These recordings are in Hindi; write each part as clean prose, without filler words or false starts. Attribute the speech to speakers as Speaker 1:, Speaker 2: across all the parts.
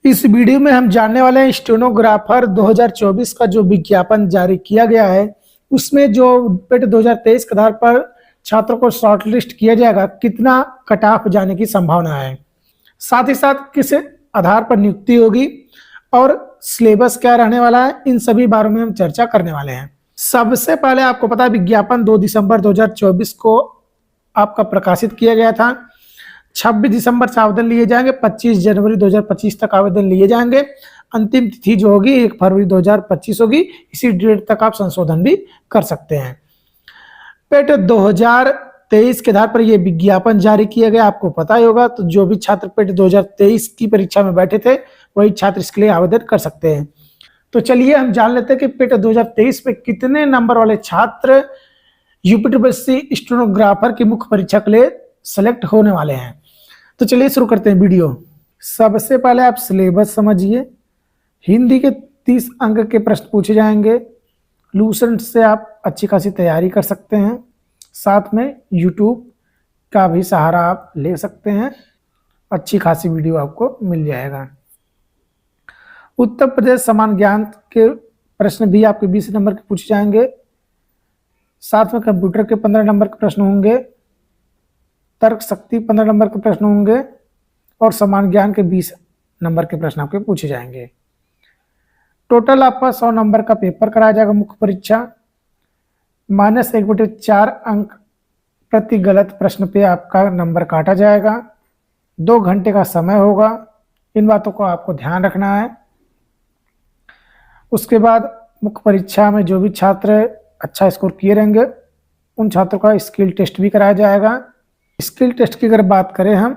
Speaker 1: इस वीडियो में हम जानने वाले हैं स्टेनोग्राफर 2024 का जो विज्ञापन जारी किया गया है उसमें जो पेट 2023 के आधार पर छात्रों को शॉर्टलिस्ट किया जाएगा, कितना कट ऑफ जाने की संभावना है, साथ ही साथ किस आधार पर नियुक्ति होगी और सिलेबस क्या रहने वाला है, इन सभी बारों में हम चर्चा करने वाले हैं। सबसे पहले आपको पता है विज्ञापन 2 दिसंबर 2024 को आपका प्रकाशित किया गया था। 26 दिसंबर से आवेदन लिए जाएंगे, 25 जनवरी 2025 तक आवेदन लिए जाएंगे। अंतिम तिथि जो होगी 1 फरवरी 2025 होगी। इसी डेट तक आप संशोधन भी कर सकते हैं। पेट 2023 के आधार पर यह विज्ञापन जारी किया गया, आपको पता ही होगा। तो जो भी छात्र पेट 2023 की परीक्षा में बैठे थे वही छात्र इसके लिए आवेदन कर सकते हैं। तो चलिए हम जान लेते हैं कि पेट 2023 में कितने नंबर वाले छात्र यूपीटीसीएस स्टेनोग्राफर की मुख्य परीक्षा के लिए सेलेक्ट होने वाले हैं। तो चलिए शुरू करते हैं वीडियो। सबसे पहले आप सिलेबस समझिए। हिंदी के 30 अंक के प्रश्न पूछे जाएंगे। लूसेंट से आप अच्छी खासी तैयारी कर सकते हैं। साथ में यूट्यूब का भी सहारा आप ले सकते हैं, अच्छी खासी वीडियो आपको मिल जाएगा। उत्तर प्रदेश समान ज्ञान के प्रश्न भी आपके 20 नंबर के पूछे जाएंगे। साथ में कंप्यूटर के 15 नंबर के प्रश्न होंगे, तर्क शक्ति 15 नंबर के प्रश्न होंगे और समान ज्ञान के 20 नंबर के प्रश्न आपके पूछे जाएंगे। टोटल आपका 100 नंबर का पेपर कराया जाएगा मुख्य परीक्षा। -1/4 अंक प्रति गलत प्रश्न पे आपका नंबर काटा जाएगा। 2 घंटे का समय होगा। इन बातों को आपको ध्यान रखना है। उसके बाद मुख्य परीक्षा में जो भी छात्र अच्छा स्कोर किए रहेंगे उन छात्रों का स्किल टेस्ट भी कराया जाएगा। स्किल टेस्ट की अगर बात करें हम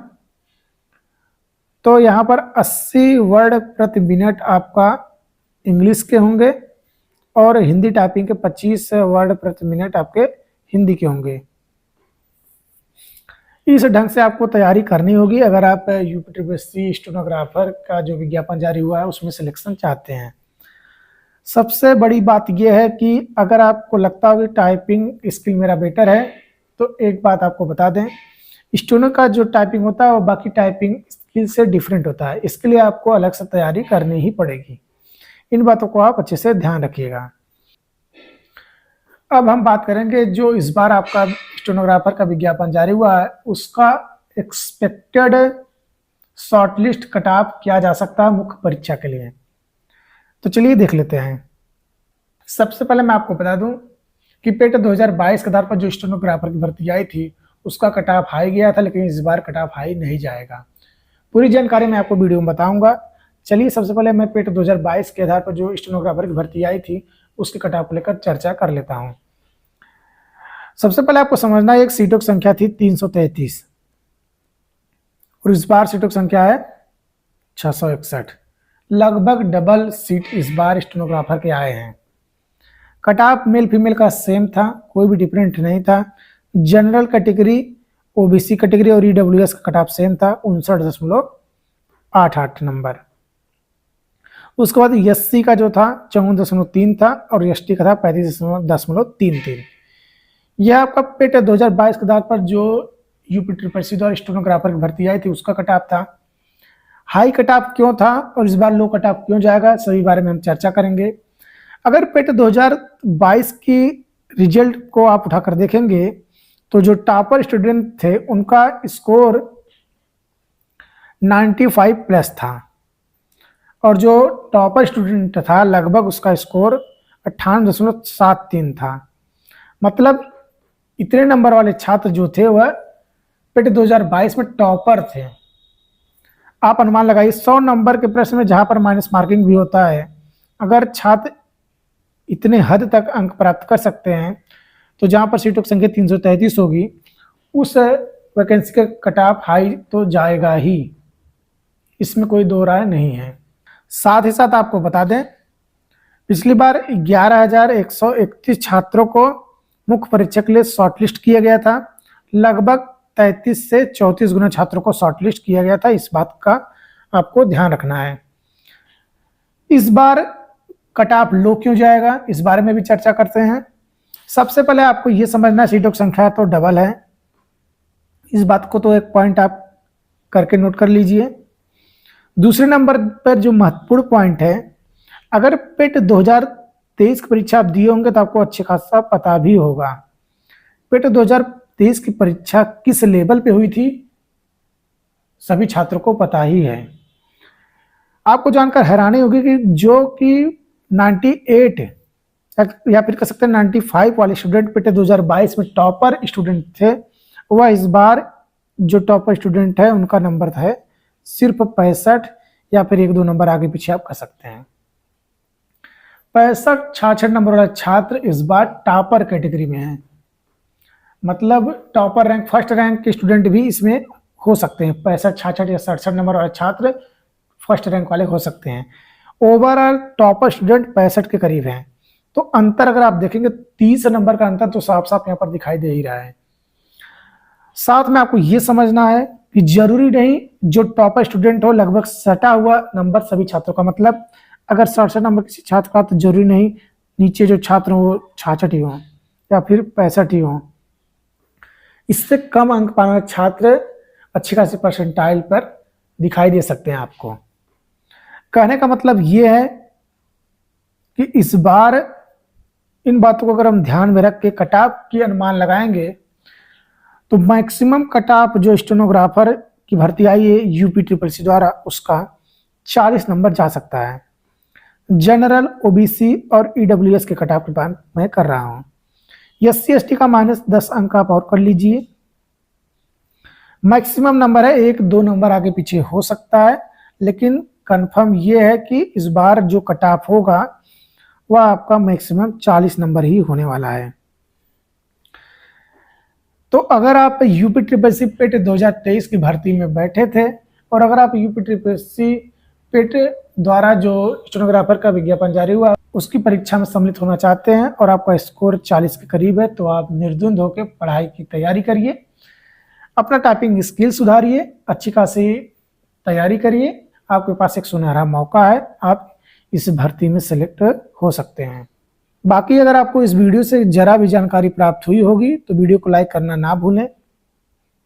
Speaker 1: तो यहाँ पर 80 वर्ड प्रति मिनट आपका इंग्लिश के होंगे और हिंदी टाइपिंग के 25 वर्ड प्रति मिनट आपके हिंदी के होंगे। इस ढंग से आपको तैयारी करनी होगी अगर आप यूपीटीसीएस स्टेनोग्राफर का जो विज्ञापन जारी हुआ है उसमें सिलेक्शन चाहते हैं। सबसे बड़ी बात यह है कि अगर आपको लगता हो कि टाइपिंग स्किल मेरा बेटर है तो एक बात आपको बता दें, स्टेनो का जो टाइपिंग होता है वो बाकी टाइपिंग स्किल से डिफरेंट होता है। इसके लिए आपको अलग से तैयारी करनी ही पड़ेगी। इन बातों को आप अच्छे से ध्यान रखिएगा। अब हम बात करेंगे जो इस बार आपका स्टेनोग्राफर का विज्ञापन जारी हुआ है उसका एक्सपेक्टेड शॉर्टलिस्ट कट ऑफ किया जा सकता है मुख्य परीक्षा के लिए। तो चलिए देख लेते हैं। सबसे पहले मैं आपको बता दूं कि पेट 2022 के आधार पर जो स्टेनोग्राफर की भर्ती आई थी उसका कट ऑफ हाई गया था, लेकिन इस बार कट ऑफ हाई नहीं जाएगा। पूरी जानकारी मैं आपको वीडियो में बताऊंगा। चलिए सबसे पहले मैं पेट 2022 के आधार पर जो स्टेनोग्राफर की भर्ती आई थी उसके कट ऑफ को लेकर चर्चा कर लेता हूं। सबसे पहले आपको समझना है एक सीटों की संख्या थी 333 और इस बार सीटों की संख्या है 661। लगभग डबल सीट इस बार स्टेनोग्राफर के आए हैं। कट ऑफ मेल फीमेल का सेम था, कोई भी डिफरेंट नहीं था। जनरल कैटेगरी, ओबीसी कैटेगरी और ईडब्ल्यूएस का कट ऑफ सेम था 59.88 नंबर। उसके बाद एससी का जो था 54.3 था और एसटी का था 35.33। यह आपका पेट 2022 के आधार पर जो यूपीटीसीएस द्वारा स्टेनोग्राफर की भर्ती आई थी उसका कट ऑफ था। हाई कट ऑफ क्यों था और इस बार लो कट ऑफ क्यों जाएगा, सभी बारे में हम चर्चा करेंगे। अगर पेट 2022 की रिजल्ट को आप उठाकर देखेंगे तो जो टॉपर स्टूडेंट थे उनका स्कोर 95 प्लस था और जो टॉपर स्टूडेंट था लगभग उसका स्कोर 98.73 था। मतलब इतने नंबर वाले छात्र जो थे वह पेट 2022 में टॉपर थे। आप अनुमान लगाइए 100 नंबर के प्रश्न में जहां पर माइनस मार्किंग भी होता है, अगर छात्र इतने हद तक अंक प्राप्त कर सकते हैं तो जहां पर सीटों की संख्या 333 होगी उस वैकेंसी का कट ऑफ हाई तो जाएगा ही, इसमें कोई दो राय नहीं है। साथ ही साथ आपको बता दें पिछली बार 11,131 छात्रों को मुख्य परीक्षा के लिए शॉर्टलिस्ट किया गया था। लगभग 33 से 34 गुना छात्रों को शॉर्टलिस्ट किया गया था। इस बात का आपको ध्यान रखना है। इस बार कट ऑफ लो क्यों जाएगा इस बारे में भी चर्चा करते हैं। सबसे पहले आपको यह समझना है सीटों की संख्या तो डबल है। इस बात को तो एक पॉइंट आप करके नोट कर लीजिए। दूसरे नंबर पर जो महत्वपूर्ण पॉइंट है, अगर पेट 2023 की परीक्षा आप दिए होंगे तो आपको अच्छे खासा पता भी होगा पेट 2023 की परीक्षा किस लेवल पे हुई थी, सभी छात्रों को पता ही है। आपको जानकर हैरानी होगी कि जो कि 98 या फिर कह सकते हैं 95 वाले स्टूडेंट पेटे 2022 में टॉपर स्टूडेंट थे, वह इस बार जो टॉपर स्टूडेंट है उनका नंबर है सिर्फ 65 या फिर 1-2 नंबर आगे पीछे आप कह सकते हैं। 65-66 नंबर वाला छात्र इस बार टॉपर कैटेगरी में है, मतलब टॉपर रैंक फर्स्ट रैंक के स्टूडेंट भी इसमें हो सकते हैं। 65-66 या 67 नंबर वाले छात्र फर्स्ट रैंक वाले हो सकते हैं। ओवरऑल टॉपर स्टूडेंट 65 के करीब हैं, तो अंतर अगर आप देखेंगे 30 नंबर का अंतर तो साफ साफ यहाँ पर दिखाई दे ही रहा है। साथ में आपको ये समझना है कि जरूरी नहीं जो टॉपर स्टूडेंट हो लगभग सटा हुआ नंबर सभी छात्रों का, मतलब अगर 67 नंबर किसी छात्र का तो जरूरी नहीं नीचे जो छात्र हो वो 66 ही हो या फिर 65 ही हो। इससे कम अंक पाने वाले छात्र अच्छी खासी परसेंटाइल पर दिखाई दे सकते हैं आपको। कहने का मतलब ये है कि इस बार इन बातों को अगर हम ध्यान में रख के कट ऑफ की अनुमान लगाएंगे तो मैक्सिमम कट ऑफ जो स्टेनोग्राफर की भर्ती आई है यूपी ट्रिपल सी द्वारा उसका 40 नंबर जा सकता है। जनरल, ओबीसी और ईडब्ल्यूएस के कट ऑफ की बात मैं कर रहा हूं। एससी एसटी का -10 अंक आप और कर लीजिए। मैक्सिमम नंबर है 1-2 नंबर आगे पीछे हो सकता है, लेकिन कंफर्म ये है कि इस बार जो कट ऑफ होगा वह आपका मैक्सिमम 40 नंबर ही होने वाला है। तो अगर आप यूपी ट्रिपल सी पेट 2023 की भर्ती में बैठे थे और अगर आप यूपी ट्रिपल सी पेट द्वारा जो स्टेनोग्राफर का विज्ञापन जारी हुआ उसकी परीक्षा में सम्मिलित होना चाहते हैं और आपका स्कोर 40 के करीब है, तो आप निर्द्वंद होकर पढ़ाई की तैयारी करिए, अपना टाइपिंग स्किल सुधारिए, अच्छी खासी तैयारी करिए। आपके पास एक सुनहरा मौका है, आप इस भर्ती में सेलेक्ट हो सकते हैं। बाकी अगर आपको इस वीडियो से जरा भी जानकारी प्राप्त हुई होगी तो वीडियो को लाइक करना ना भूलें।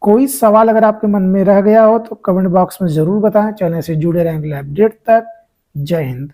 Speaker 1: कोई सवाल अगर आपके मन में रह गया हो तो कमेंट बॉक्स में जरूर बताएं। चैनल से जुड़े रहें अगले अपडेट तक। जय हिंद।